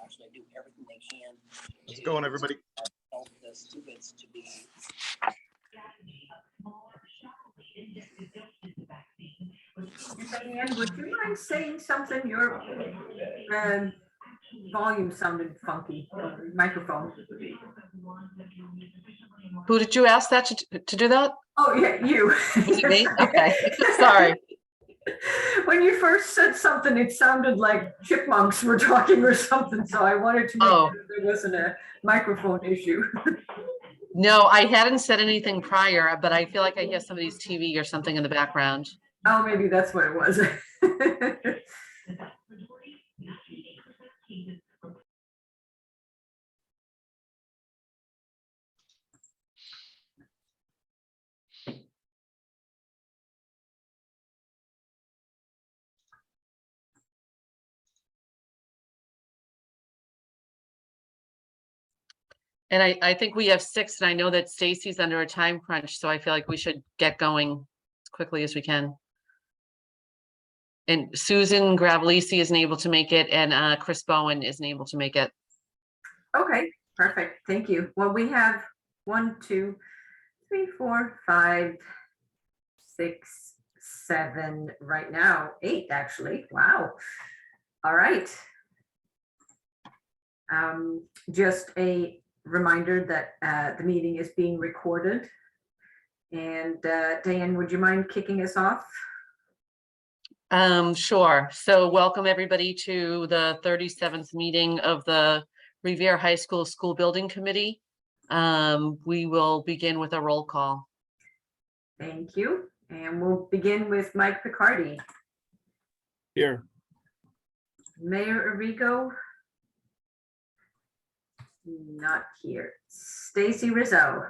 Actually do everything they can. How's it going, everybody? Help the students to be. Diane, would you mind saying something? Your volume sounded funky, microphone. Who did you ask that to do that? Oh, yeah, you. Was it me? Okay, sorry. When you first said something, it sounded like chipmunks were talking or something, so I wanted to make Oh. sure there wasn't a microphone issue. No, I hadn't said anything prior, but I feel like I hear somebody's TV or something in the background. Oh, maybe that's what it was. And I think we have 6, and I know that Stacy's under a time crunch, so I feel like we should get going as quickly as we can. And Susan Gravellisi isn't able to make it, and Chris Bowen isn't able to make it. Okay, perfect. Thank you. Well, we have 1, 2, 3, 4, 5, 6, 7 right now, 8 actually. Wow. All right. Just a reminder that the meeting is being recorded. And Diane, would you mind kicking us off? Sure. So welcome everybody to the 37th meeting of the Revere High School School Building Committee. We will begin with a roll call. Thank you. And we'll begin with Mike Picardi. Here. Mayor Arrigo. Not here. Stacy Rizzo.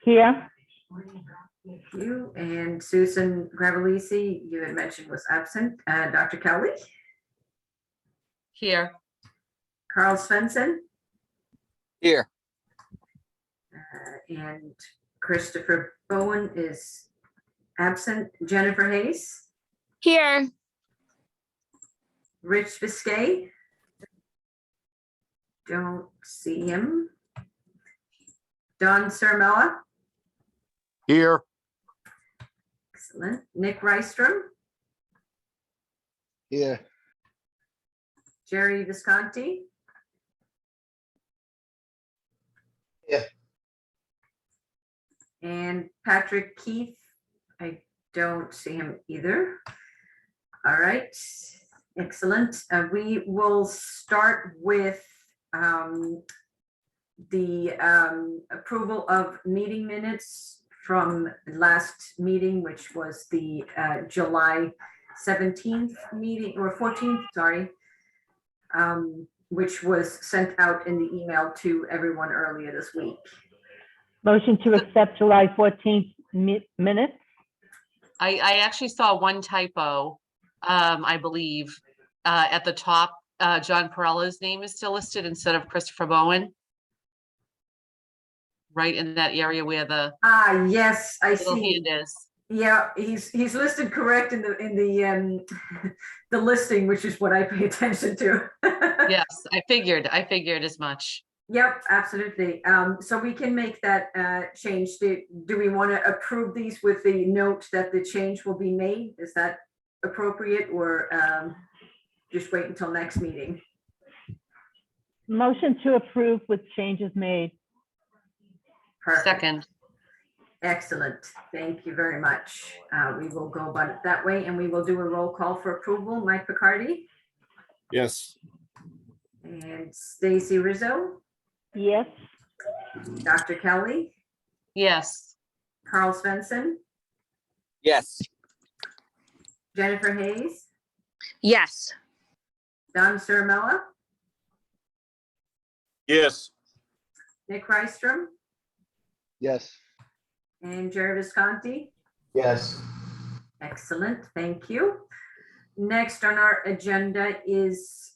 Here. Thank you. And Susan Gravellisi, you had mentioned was absent. Dr. Kelly. Here. Carl Svensson. Here. And Christopher Bowen is absent. Jennifer Hayes. Here. Rich Biscay. Don't see him. Don Sermella. Here. Excellent. Nick Rystrom. Here. Jerry Visconti. Yeah. And Patrick Keith. I don't see him either. All right. Excellent. We will start with the approval of meeting minutes from last meeting, which was the July 17th meeting or 14th, sorry, which was sent out in the email to everyone earlier this week. Motion to accept July 14th minutes. I actually saw one typo, I believe, at the top. John Perella's name is still listed instead of Christopher Bowen. Right in that area where the Yes, I little see. hand is. Yeah, he's listed correct in the the listing, which is what I pay attention to. Yes, I figured as much. Yep, absolutely. So we can make that change. Do we want to approve these with the note that the change will be made? Is that appropriate, or just wait until next meeting? Motion to approve with changes made. Perfect. Second. Excellent. Thank you very much. We will go about it that way, and we will do a roll call for approval. Mike Picardi. Yes. And Stacy Rizzo. Yes. Dr. Kelly. Yes. Carl Svensson. Yes. Jennifer Hayes, Yes. Don Ciramella, Yes. Nick Rystrom, Yes. and Jerry Visconti. Yes. Excellent, thank you. Next on our agenda is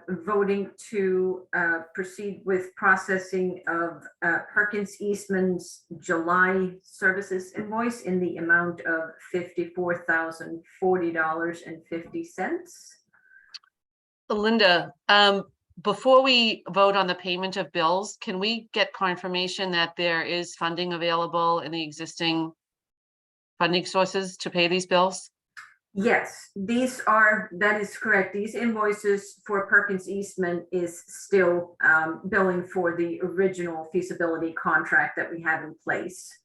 voting to proceed with processing of Perkins Eastman's July services invoice in the amount of $54,040.50. Linda, before we vote on the payment of bills, can we get confirmation that there is funding available in the existing funding sources to pay these bills? Yes, that is correct. These invoices for Perkins Eastman is still billing for the original feasibility contract that we have in place.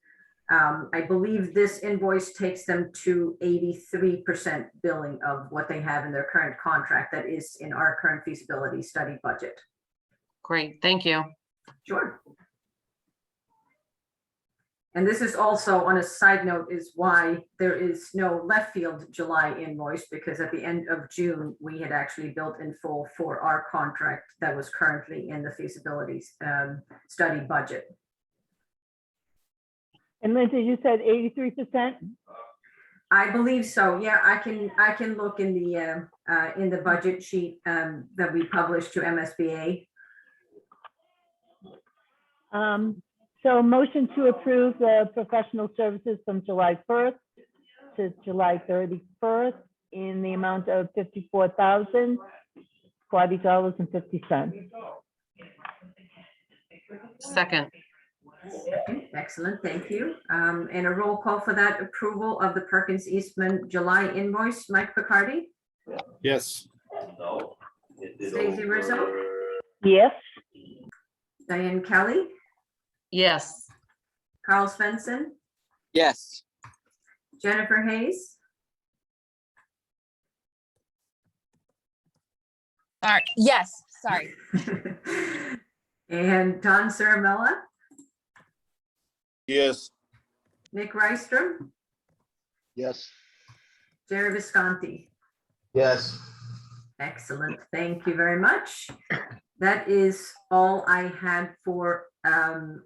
I believe this invoice takes them to 83% billing of what they have in their current contract that is in our current feasibility study budget. Great, thank you. Sure. And this is also, on a side note, is why there is no left field July invoice, because at the end of June, we had actually built in full for our contract that was currently in the feasibility study budget. And Linda, you said 83%? I believe so. Yeah, I can look in the budget sheet that we published to MSBA. So motion to approve the professional services from July 1st to July 31st in the amount of $54,040.50. Second, Excellent, thank you. And a roll call for that approval of the Perkins Eastman July invoice. Mike Picardi, Yes. Stacey Rizzo, Yes. Diane Kelly, yes. Carl Svensson, Yes. Jennifer Hayes, All right. Yes. Sorry. and Don Ciramella, Yes. Nick Rystrom, Yes. Jerry Visconti. Yes. Excellent, thank you very much. That is all I had for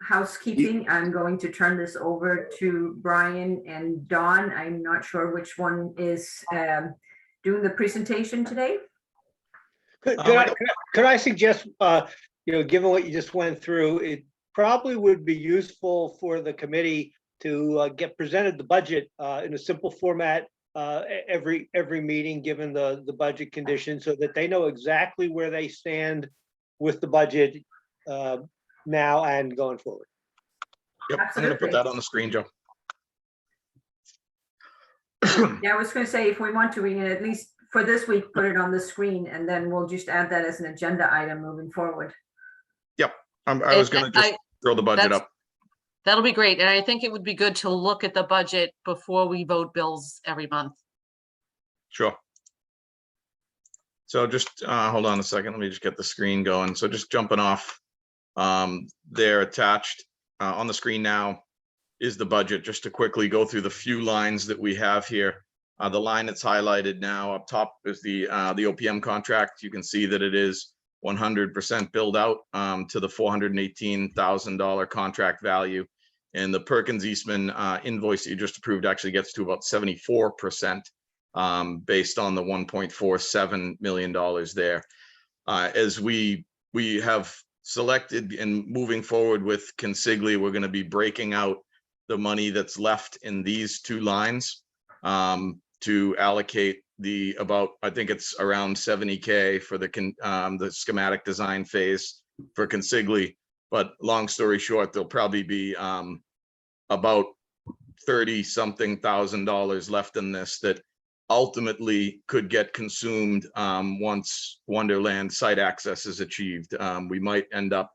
housekeeping. I'm going to turn this over to Brian and Dawn. I'm not sure which one is doing the presentation today. Could I suggest, given what you just went through, it probably would be useful for the committee to get presented the budget in a simple format every meeting, given the budget conditions, so that they know exactly where they stand with the budget now and going forward. Yep, I'm gonna put that on the screen, Joe. Yeah, I was going to say, if we want to, we can at least for this week, put it on the screen, and then we'll just add that as an agenda item moving forward. I was gonna just throw the budget that's- up. That'll be great. And I think it would be good to look at the budget before we vote bills every month. Sure. So just hold on a second. Let me just get the screen going. So just jumping off, they're attached on the screen now is the budget. Just to quickly go through the few lines that we have here. The line that's highlighted now up top is the OPM contract. You can see that it is 100% billed out to the $418,000 contract value. And the Perkins Eastman invoice that you just approved actually gets to about 74% based on the $1.47 million there. As we have selected and moving forward with Consigli, we're going to be breaking out the money that's left in these two lines to allocate the I think it's around 70K for the schematic design phase for Consigli. But long story short, there'll probably be about $30,000 left in this that ultimately could get consumed once Wonderland site access is achieved. We might end up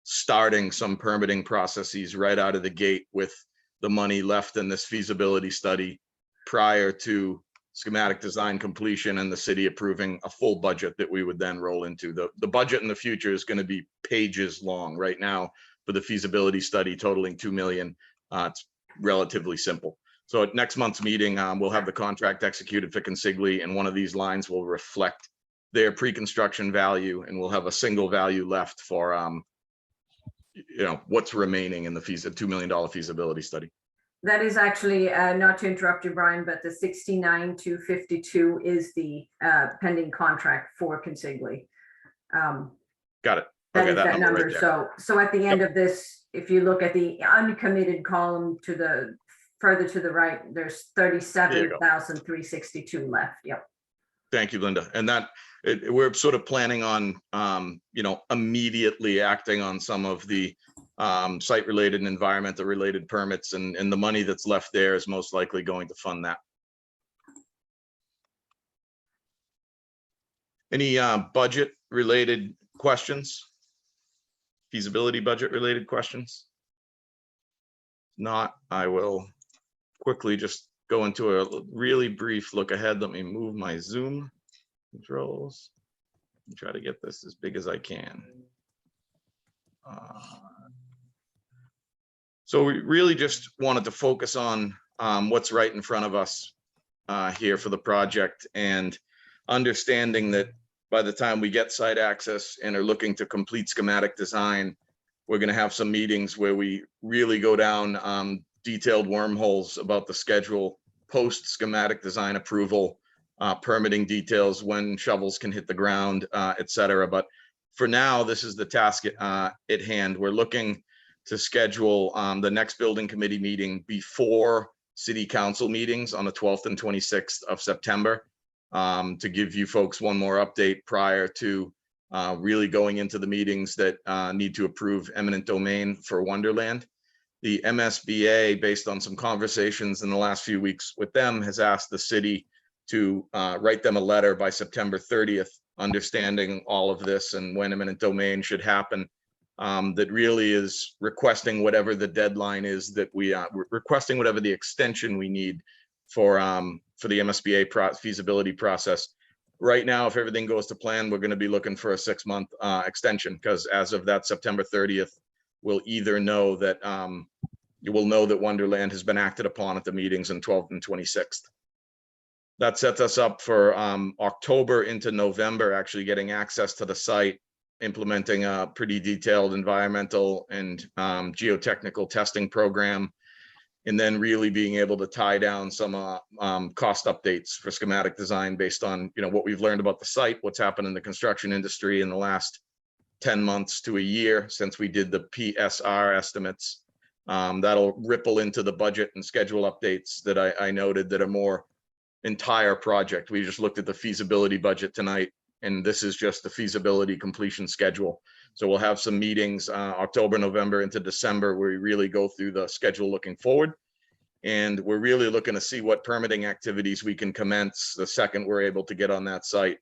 starting some permitting processes right out of the gate with the money left in this feasibility study prior to schematic design completion and the city approving a full budget that we would then roll into. The budget in the future is going to be pages long. Right now, for the feasibility study totaling 2 million, it's relatively simple. So at next month's meeting, we'll have the contract executed for Consigli, and one of these lines will reflect their pre-construction value, and we'll have a single value left for, what's remaining in the $2 million feasibility study. That is actually, not to interrupt you, Brian, but the 69,252 is the pending contract for Consigli. Got it. That Okay, is that right number. there. So at the end of this, if you look at the uncommitted column to the further to the right, there's There you go. 37,362 left. Yep. Thank you, Linda. And we're sort of planning on, immediately acting on some of the site-related and environmental-related permits, and the money that's left there is most likely going to fund that. Any budget-related questions? Feasibility budget-related questions? Not, I will quickly just go into a really brief look ahead. Let me move my Zoom controls and try to get this as big as I can. So we really just wanted to focus on what's right in front of us here for the project, and understanding that by the time we get site access and are looking to complete schematic design, we're going to have some meetings where we really go down detailed wormholes about the schedule, post schematic design approval, permitting details, when shovels can hit the ground, et cetera. But for now, this is the task at hand. We're looking to schedule the next building committee meeting before city council meetings on the 12th and 26th of September, to give you folks one more update prior to really going into the meetings that need to approve eminent domain for Wonderland. The MSBA, based on some conversations in the last few weeks with them, has asked the city to write them a letter by September 30th, understanding all of this and when eminent domain should happen. That really is requesting whatever the deadline is that we're requesting whatever the extension we need for the MSBA feasibility process. Right now, if everything goes to plan, we're going to be looking for a 6-month extension, because as of that September 30th, we'll either know that you will know that Wonderland has been acted upon at the meetings on 12th and 26th. That sets us up for October into November, actually getting access to the site, implementing a pretty detailed environmental and geotechnical testing program, and then really being able to tie down some cost updates for schematic design based on what we've learned about the site, what's happened in the construction industry in the last 10 months to a year since we did the PSR estimates. That'll ripple into the budget and schedule updates that I noted that are more entire project. We just looked at the feasibility budget tonight, and this is just the feasibility completion schedule. So we'll have some meetings October, November into December where we really go through the schedule looking forward. And we're really looking to see what permitting activities we can commence the second we're able to get on that site.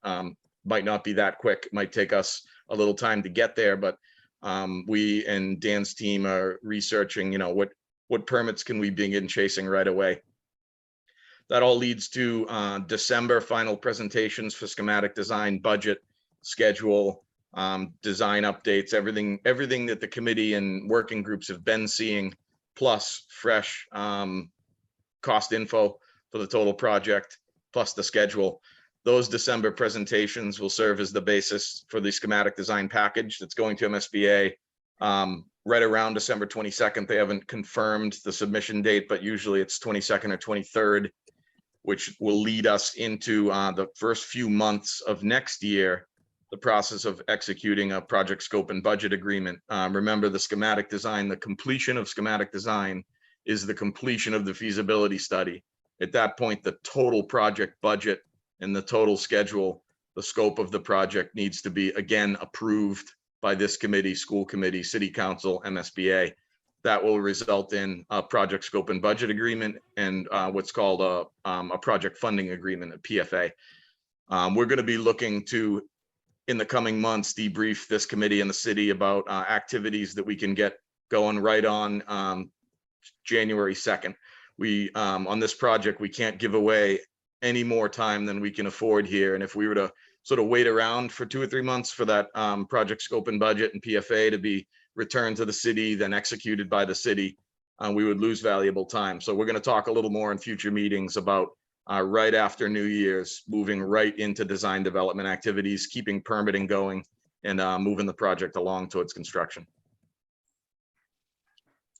Might not be that quick, it might take us a little time to get there, but we and Dan's team are researching, what permits can we begin chasing right away. That all leads to December final presentations for schematic design, budget, schedule, design updates, everything that the committee and working groups have been seeing, plus fresh cost info for the total project, plus the schedule. Those December presentations will serve as the basis for the schematic design package that's going to MSBA right around December 22nd. They haven't confirmed the submission date, but usually it's 22nd or 23rd, which will lead us into the first few months of next year, the process of executing a project scope and budget agreement. Remember, the schematic design, the completion of schematic design is the completion of the feasibility study. At that point, the total project budget and the total schedule, the scope of the project needs to be again approved by this committee, school committee, city council, MSBA. That will result in a project scope and budget agreement and what's called a project funding agreement, a PFA. We're going to be looking to, in the coming months, debrief this committee and the city about activities that we can get going right on January 2nd. We, on this project, we can't give away any more time than we can afford here. And if we were to sort of wait around for 2 or 3 months for that project scope and budget and PFA to be returned to the city, then executed by the city, we would lose valuable time. So we're going to talk a little more in future meetings about right after New Year's, moving right into design development activities, keeping permitting going, and moving the project along towards construction.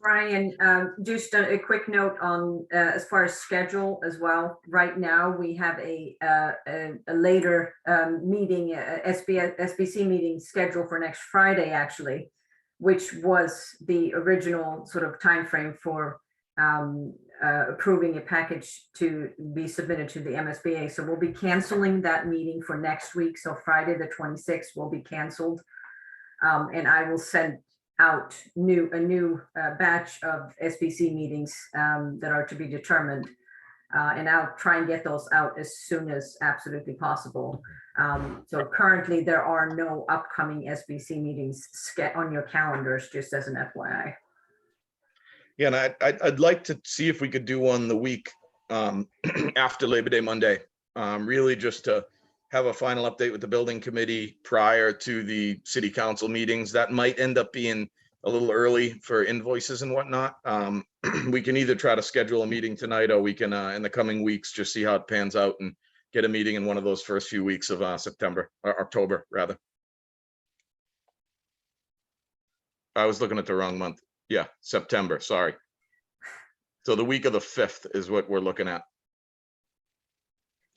Brian, just a quick note on, as far as schedule as well. Right now, we have a later meeting, SBC meeting scheduled for next Friday, actually, which was the original sort of timeframe for approving a package to be submitted to the MSBA. So we'll be canceling that meeting for next week. So Friday, the 26th will be canceled. And I will send out a new batch of SBC meetings that are to be determined. And I'll try and get those out as soon as absolutely possible. So currently there are no upcoming SBC meetings on your calendars, just as an FYI. Yeah, and I'd like to see if we could do one the week after Labor Day Monday, really just to have a final update with the building committee prior to the city council meetings. That might end up being a little early for invoices and whatnot. We can either try to schedule a meeting tonight, or we can, in the coming weeks, just see how it pans out and get a meeting in one of those first few weeks of September, or October, rather. I was looking at the wrong month. Yeah, September, sorry. So the week of the 5th is what we're looking at.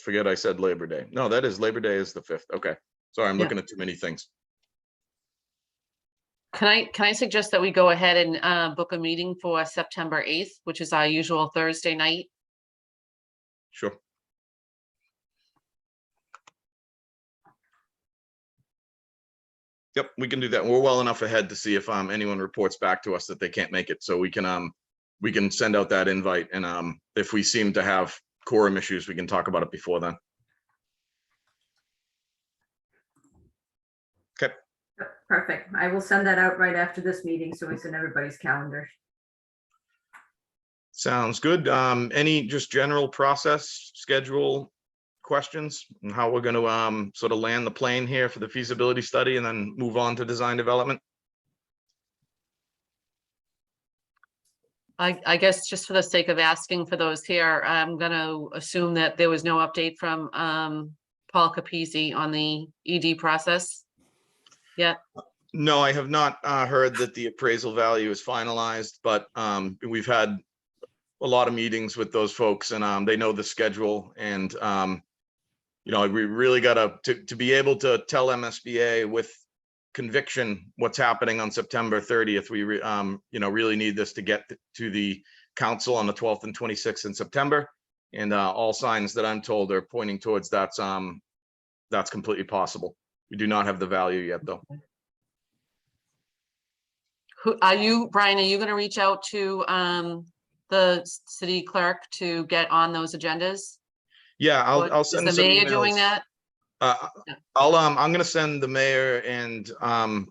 Forget I said Labor Day. No, that is Labor Day is the 5th. Okay. Sorry, I'm Yeah. looking at too many things. Can I suggest that we go ahead and book a meeting for September 8th, which is our usual Thursday night? Sure. Yep, we can do that. We're well enough ahead to see if anyone reports back to us that they can't make it. So we can send out that invite, and if we seem to have quorum issues, we can talk about it before then. Okay. Perfect. I will send that out right after this meeting, so it's in everybody's calendar. Sounds good. Any just general process schedule questions and how we're going to sort of land the plane here for the feasibility study and then move on to design development? I guess just for the sake of asking for those here, I'm gonna assume that there was no update from Paul Capizzi on the ED process yet. No, I have not heard that the appraisal value is finalized, but we've had a lot of meetings with those folks, and they know the schedule. And you know, we really got to be able to tell MSBA with conviction what's happening on September 30th. We you know, really need this to get to the council on the 12th and 26th in September, and all signs that I'm told are pointing towards that's completely possible. We do not have the value yet, though. Who are you, Brian? Are you going to reach out to the city clerk to get on those agendas? Yeah, Or I'll is send the some mayor doing emails. that? I'm gonna send the mayor and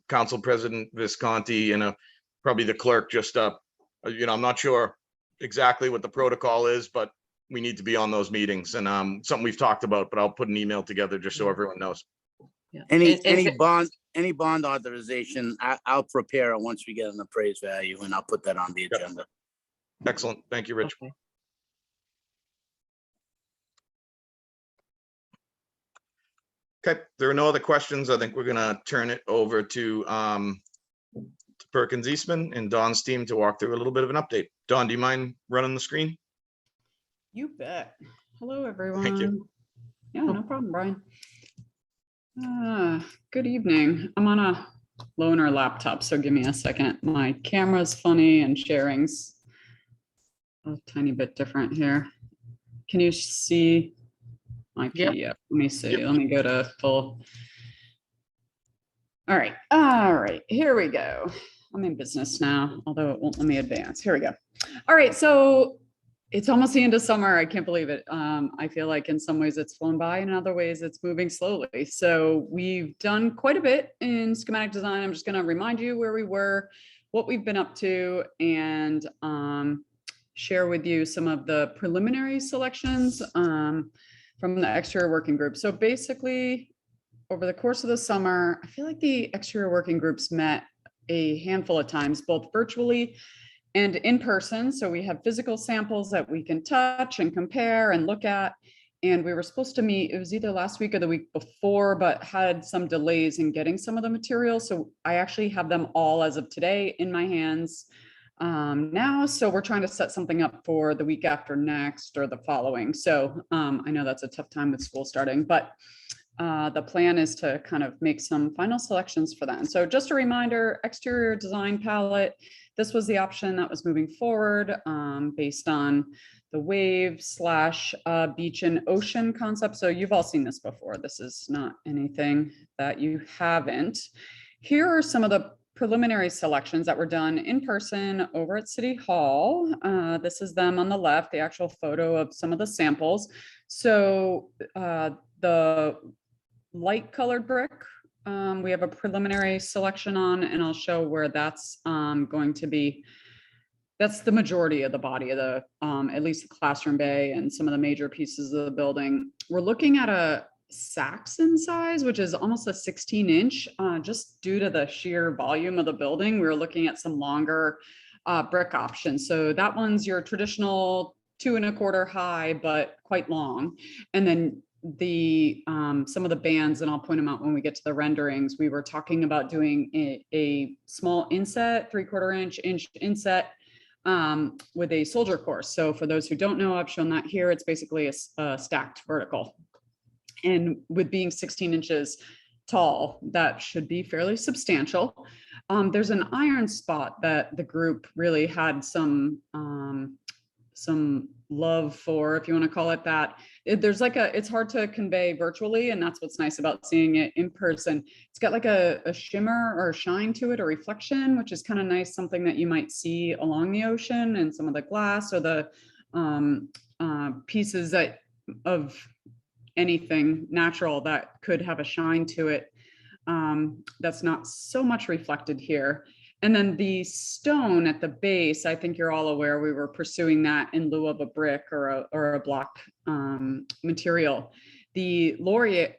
council president Visconti and probably the clerk just you know, I'm not sure exactly what the protocol is, but we need to be on those meetings, and something we've talked about, but I'll put an email together just so everyone knows. Yeah. Any, And- any bond authorization, I'll prepare it once we get an appraised value, and I'll put that on the Yep. agenda. Excellent. Thank you, Rich. Okay. Okay, there are no other questions. I think we're gonna turn it over to Perkins Eastman and Don's team to walk through a little bit of an update. Don, do you mind running the screen? You bet. Hello, everyone. Thank you. Yeah, no problem, Brian. Good evening. I'm on a loaner laptop, so give me a second. My camera's funny and sharing's a tiny bit different here. Can you see my Yep. PDF? Let me see. Yep. Let me go to full. All right, here we go. I'm in business now, although it won't let me advance. Here we go. All right, so it's almost the end of summer. I can't believe it. I feel like in some ways it's flown by, and in other ways it's moving slowly. So we've done quite a bit in schematic design. I'm just going to remind you where we were, what we've been up to, and share with you some of the preliminary selections from the exterior working group. So basically, over the course of the summer, I feel like the exterior working groups met a handful of times, both virtually and in person. So we have physical samples that we can touch and compare and look at. And we were supposed to meet, it was either last week or the week before, but had some delays in getting some of the materials. So I actually have them all as of today in my hands now. So we're trying to set something up for the week after next or the following. So I know that's a tough time with school starting, but the plan is to kind of make some final selections for that. And so just a reminder, exterior design palette, this was the option that was moving forward based on the wave slash beach and ocean concept. So you've all seen this before. This is not anything that you haven't. Here are some of the preliminary selections that were done in person over at City Hall. This is them on the left, the actual photo of some of the samples. So the light colored brick, we have a preliminary selection on, and I'll show where that's going to be. That's the majority of the body of the, at least the classroom bay and some of the major pieces of the building. We're looking at a Saxon size, which is almost a 16-inch, just due to the sheer volume of the building. We were looking at some longer brick options. So that one's your traditional 2¼ high, but quite long. And then the some of the bands, and I'll point them out when we get to the renderings, we were talking about doing a small inset, 3/4 inch inset with a soldier course. So for those who don't know, I've shown that here. It's basically a stacked vertical. And with being 16 inches tall, that should be fairly substantial. There's an iron spot that the group really had some love for, if you want to call it that. There's like it's hard to convey virtually, and that's what's nice about seeing it in person. It's got like a shimmer or a shine to it, or reflection, which is kind of nice, something that you might see along the ocean and some of the glass or the pieces that of anything natural that could have a shine to it. That's not so much reflected here. And then the stone at the base, I think you're all aware, we were pursuing that in lieu of a brick or a block material. The Laurier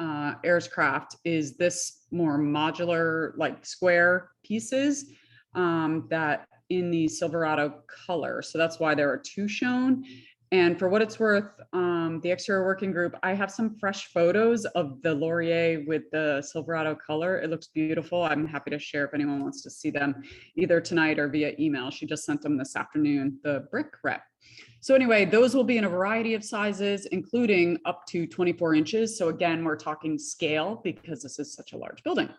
Airscraft is this more modular, like square pieces that in the Silverado color. So that's why there are two shown. And for what it's worth, the exterior working group, I have some fresh photos of the Laurier with the Silverado color. It looks beautiful. I'm happy to share if anyone wants to see them either tonight or via email. She just sent them this afternoon, the brick rep. So anyway, those will be in a variety of sizes, including up to 24 inches. So again, we're talking scale because this is such a large building.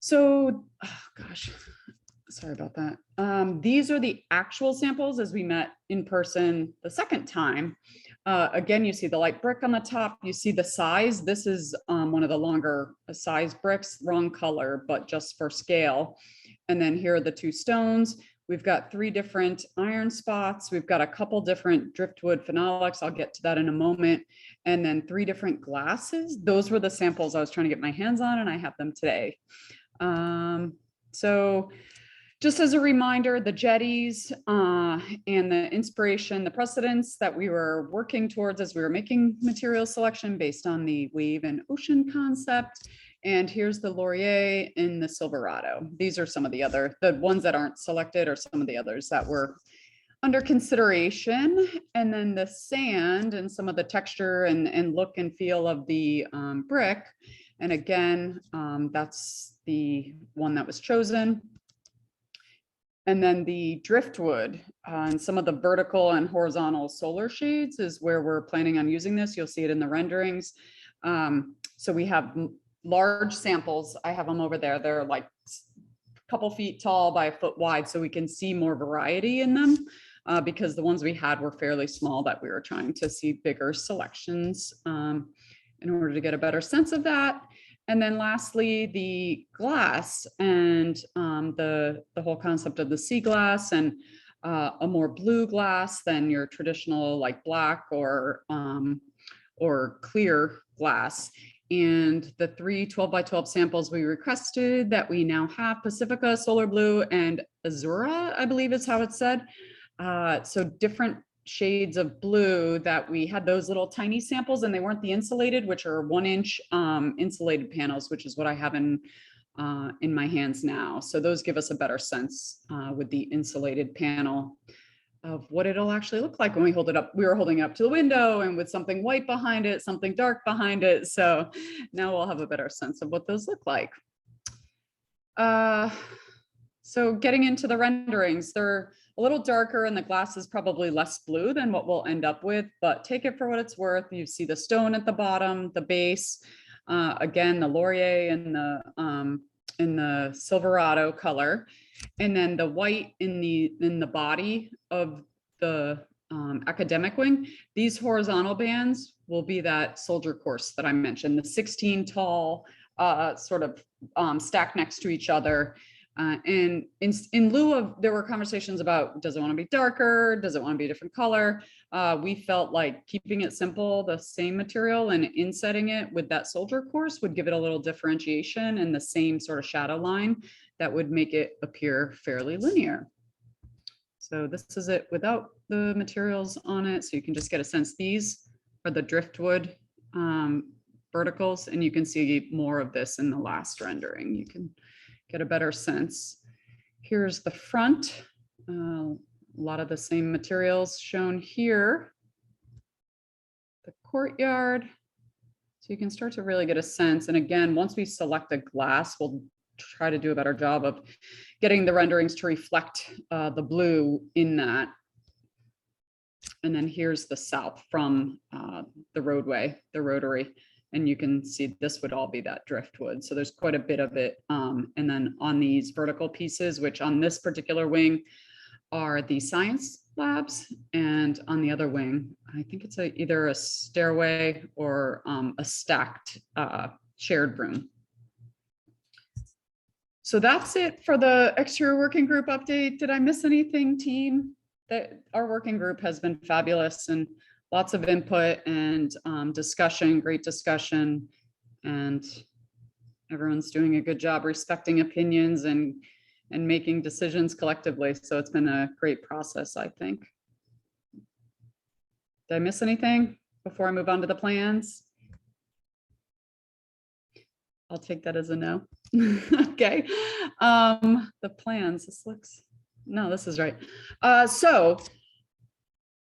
So, oh gosh, sorry about that. These are the actual samples as we met in person the second time. Again, you see the light brick on the top, you see the size. This is one of the longer size bricks, wrong color, but just for scale. And then here are the two stones. We've got 3 different iron spots. We've got a couple different driftwood phenolics. I'll get to that in a moment. And then 3 different glasses. Those were the samples I was trying to get my hands on, and I have them today. So just as a reminder, the jetties and the inspiration, the precedents that we were working towards as we were making material selection based on the wave and ocean concept. And here's the Laurier and the Silverado. These are some of the ones that aren't selected, or some of the others that were under consideration. And then the sand and some of the texture and look and feel of the brick. And again, that's the one that was chosen. And then the driftwood and some of the vertical and horizontal solar shades is where we're planning on using this. You'll see it in the renderings. So we have large samples. I have them over there. They're like a couple feet tall by a foot wide, so we can see more variety in them because the ones we had were fairly small, that we were trying to see bigger selections in order to get a better sense of that. And then lastly, the glass and the whole concept of the sea glass and a more blue glass than your traditional like black or clear glass. And the 3 12x12 samples we requested that we now have, Pacifica, Solar Blue, and Azura, I believe is how it's said. So different shades of blue that we had those little tiny samples, and they weren't the insulated, which are 1-inch insulated panels, which is what I have in in my hands now. So those give us a better sense with the insulated panel of what it'll actually look like when we hold it up. We were holding it up to the window and with something white behind it, something dark behind it. So now we'll have a better sense of what those look like. So getting into the renderings, they're a little darker and the glass is probably less blue than what we'll end up with, but take it for what it's worth. You see the stone at the bottom, the base, again, the Laurier and the Silverado color, and then the white in the body of the academic wing. These horizontal bands will be that soldier course that I mentioned, the 16 tall, sort of stacked next to each other. And in lieu of, there were conversations about, does it want to be darker? Does it want to be a different color? We felt like keeping it simple, the same material, and insetting it with that soldier course would give it a little differentiation and the same sort of shadow line that would make it appear fairly linear. So this is it without the materials on it. So you can just get a sense. These are the driftwood verticals, and you can see more of this in the last rendering. You can get a better sense. Here's the front. A lot of the same materials shown here. The courtyard. So you can start to really get a sense. And again, once we select the glass, we'll try to do a better job of getting the renderings to reflect the blue in that. And then here's the south from the roadway, the rotary. And you can see this would all be that driftwood. So there's quite a bit of it. And then on these vertical pieces, which on this particular wing are the science labs. And on the other wing, I think it's either a stairway or a stacked shared room. So that's it for the exterior working group update. Did I miss anything, team? That our working group has been fabulous and lots of input and discussion, great discussion, and everyone's doing a good job respecting opinions and making decisions collectively. So it's been a great process, I think. Did I miss anything before I move on to the plans? I'll take that as a no. Okay. The plans, this is right. So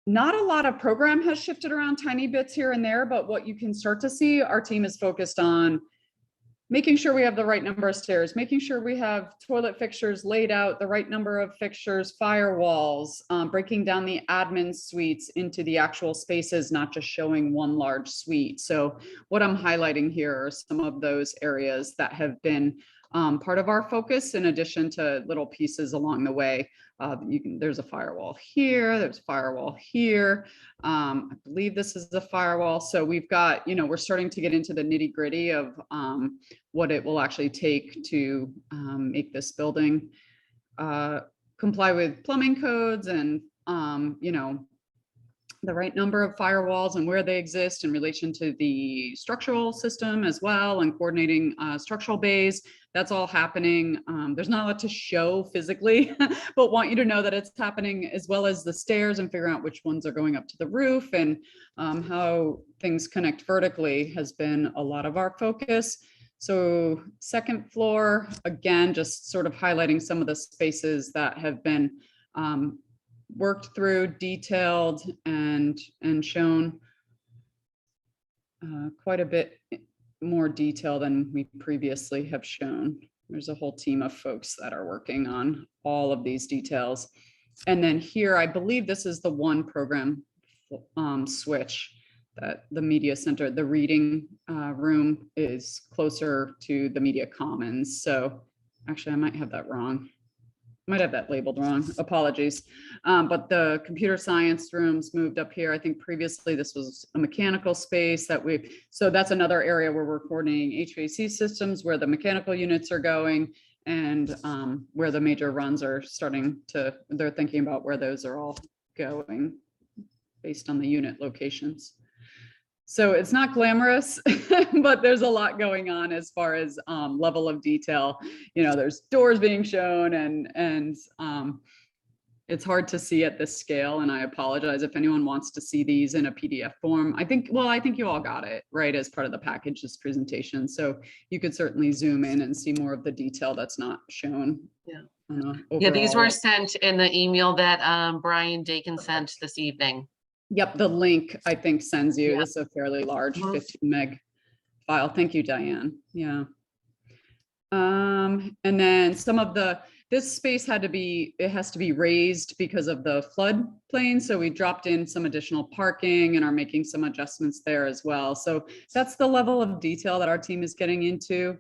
not a lot of program has shifted around, tiny bits here and there, but what you can start to see, our team is focused on making sure we have the right number of stairs, making sure we have toilet fixtures laid out, the right number of fixtures, firewalls, breaking down the admin suites into the actual spaces, not just showing one large suite. So what I'm highlighting here are some of those areas that have been part of our focus, in addition to little pieces along the way. There's a firewall here, there's a firewall here. I believe this is the firewall. So we've got, we're starting to get into the nitty gritty of what it will actually take to make this building comply with plumbing codes and, the right number of firewalls and where they exist in relation to the structural system as well, and coordinating structural bays. That's all happening. There's not a lot to show physically, but want you to know that it's happening, as well as the stairs and figuring out which ones are going up to the roof, and how things connect vertically has been a lot of our focus. So second floor, again, just sort of highlighting some of the spaces that have been worked through, detailed, and shown quite a bit more detail than we previously have shown. There's a whole team of folks that are working on all of these details. And then here, I believe this is the one program switch that the media center, the reading room is closer to the media commons. So actually, I might have that wrong. Might have that labeled wrong, apologies. But the computer science rooms moved up here. I think previously this was a mechanical space so that's another area where we're coordinating HVAC systems, where the mechanical units are going, and where the major runs are they're thinking about where those are all going based on the unit locations. So it's not glamorous, but there's a lot going on as far as level of detail. There's doors being shown, and it's hard to see at this scale, and I apologize if anyone wants to see these in a PDF form. I think you all got it, right, as part of the package, this presentation. So you could certainly zoom in and see more of the detail that's not shown. Yeah. Yeah, these were sent in the email that Brian Dakin sent this evening. Yep, the link, I think, sends you, Yeah. this is a fairly large Mhm. 15 meg file. Thank you, Diane. Yeah. And then some of this space has to be raised because of the floodplain. So we dropped in some additional parking and are making some adjustments there as well. So that's the level of detail that our team is getting into,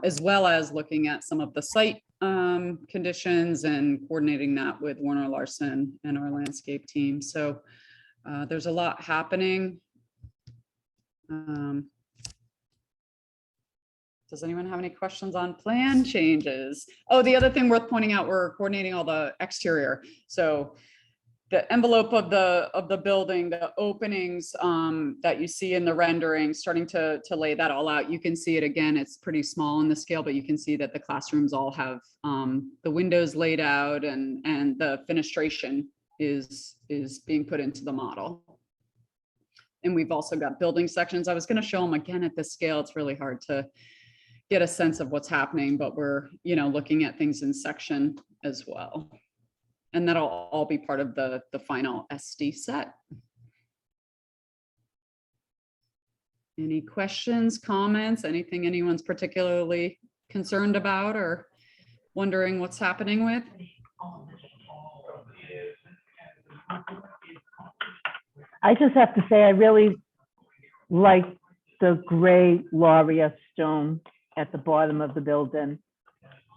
as well as looking at some of the site conditions and coordinating that with Warner Larson and our landscape team. So there's a lot happening. Does anyone have any questions on plan changes? Oh, the other thing worth pointing out, we're coordinating all the exterior. So the envelope of the building, the openings that you see in the rendering, starting to lay that all out. You can see it again, it's pretty small in the scale, but you can see that the classrooms all have the windows laid out and the fenestration is being put into the model. And we've also got building sections. I was going to show them again at this scale. It's really hard to get a sense of what's happening, but we're, looking at things in section as well. And that'll all be part of the final SD set. Any questions, comments, anything anyone's particularly concerned about or wondering what's happening with? I just have to say, I really like the gray Lauria stone at the bottom of the building.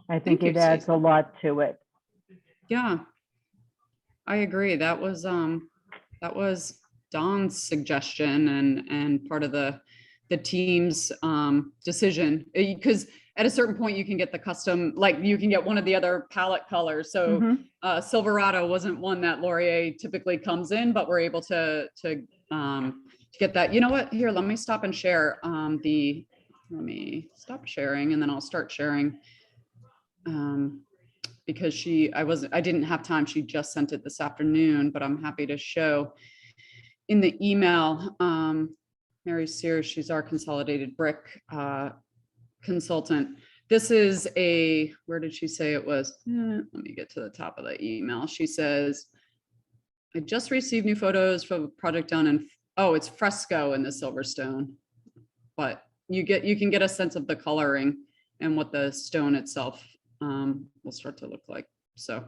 I think Thank it you, adds Stacey. a lot to it. Yeah, I agree. That was Don's suggestion and part of the team's decision, because at a certain point you can get the custom, like you can get one of the other palette colors. So Mhm. Silverado wasn't one that Laurier typically comes in, but we're able to get that. You know what? Here, let me stop and share let me stop sharing and then I'll start sharing. Because I didn't have time. She just sent it this afternoon, but I'm happy to show in the email. Mary Sears, she's our consolidated brick consultant. This is where did she say it was? Let me get to the top of the email. She says, I just received new photos from a project down in, it's fresco in the Silverstone, but you can get a sense of the coloring and what the stone itself will start to look like. So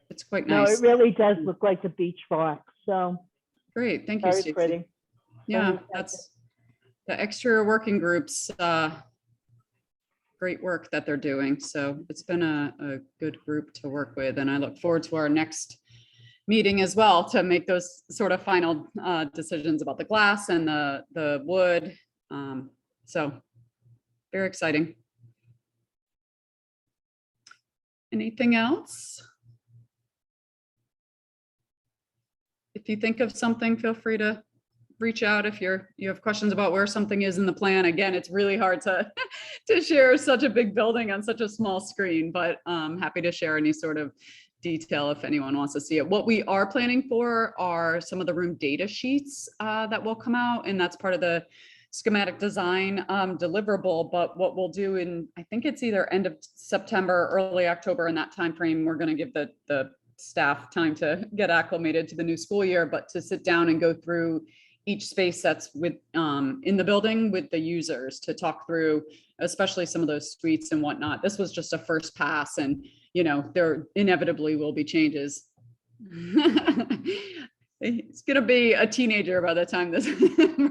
it's quite No, nice. it really does look like a beach rock. So Great, thank you, very Stacey. pretty. Yeah, Very that's the exterior working groups. Great work that they're doing. So it's been a good group to work with, and I look forward to our next meeting as well to make those sort of final decisions about the glass and the wood. So very exciting. Anything else? If you think of something, feel free to reach out if you have questions about where something is in the plan. Again, it's really hard to share such a big building on such a small screen, but I'm happy to share any sort of detail if anyone wants to see it. What we are planning for are some of the room data sheets that will come out, and that's part of the schematic design deliverable. But what we'll do I think it's either end of September, early October, in that timeframe, we're going to give the staff time to get acclimated to the new school year, but to sit down and go through each space that's in the building with the users to talk through, especially some of those suites and whatnot. This was just a first pass, and there inevitably will be changes. He's gonna be a teenager by the time this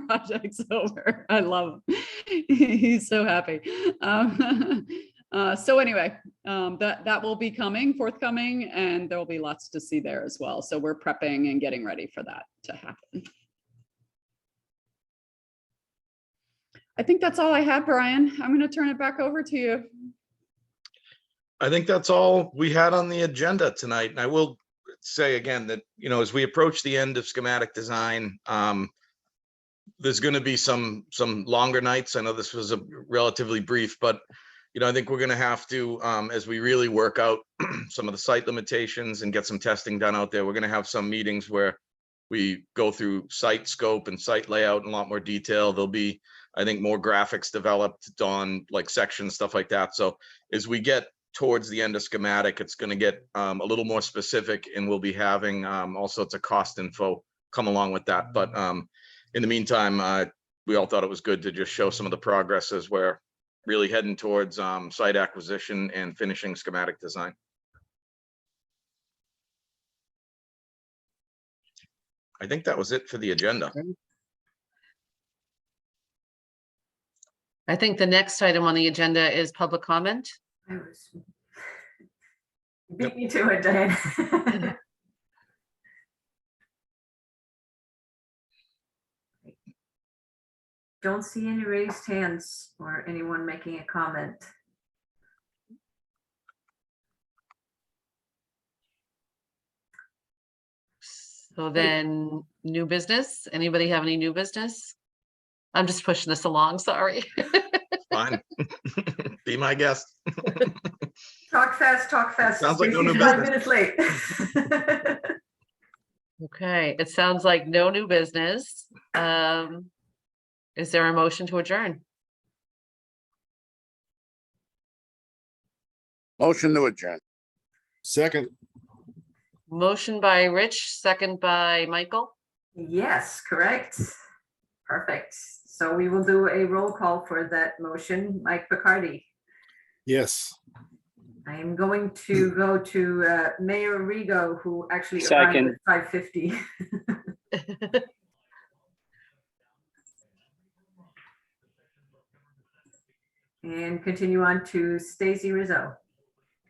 project's over. I love him. He's so happy. So anyway, that will be forthcoming, and there will be lots to see there as well. So we're prepping and getting ready for that to happen. I think that's all I have, Brian. I'm going to turn it back over to you. I think that's all we had on the agenda tonight. And I will say again that, as we approach the end of schematic design, there's going to be some longer nights. I know this was a relatively brief, but I think we're gonna have to, as we really work out some of the site limitations and get some testing done out there, we're gonna have some meetings where we go through site scope and site layout in a lot more detail. There'll be, I think, more graphics developed on like sections, stuff like that. So as we get towards the end of schematic, it's gonna get a little more specific, and we'll be having all sorts of cost info come along with that. But in the meantime, we all thought it was good to just show some of the progress as we're really heading towards site acquisition and finishing schematic design. I think that was it for the agenda. I think the next item on the agenda is public comment. I was beat me to it, Diane. Don't see any raised hands or anyone making a comment. So then, new business? Anybody have any new business? I'm just pushing this along, sorry. Fine. Be my guest. Talk fast, talk fast. Sounds like no new Stacy's 5 business. minutes late. Okay, it sounds like no new business. Is there a motion to adjourn? Motion to adjourn. Second, Motion by Rich, second by Michael. Yes, correct. Perfect. So we will do a roll call for that motion. Mike Picardi. yes. I am going to go to Mayor Rigo, who actually arrived at 5:50. And continue on to Stacy Rizzo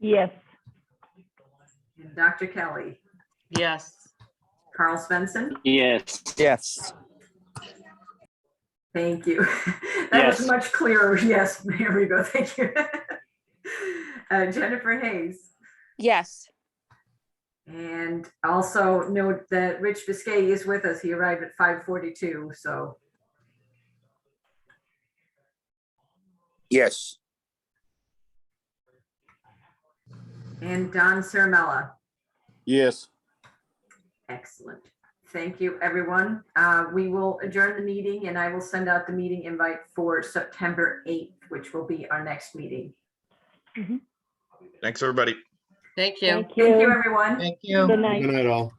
Yes. and Dr. Kelly, Yes. Carl Svensson. Yes. Yes. Thank you. That was Yes. much clearer. Yes, Mayor Rigo, thank you. Jennifer Hayes. Yes. And also note that Rich Biscay is with us. He arrived at 5:42, so. Yes. And Don Ciramella. Yes. Excellent. Thank you, everyone. We will adjourn the meeting and I will send out the meeting invite for September 8th, which will be our next meeting. Thanks, everybody. Thank you. Thank Thank you, you. everyone. Thank you. Good night. Good night, all.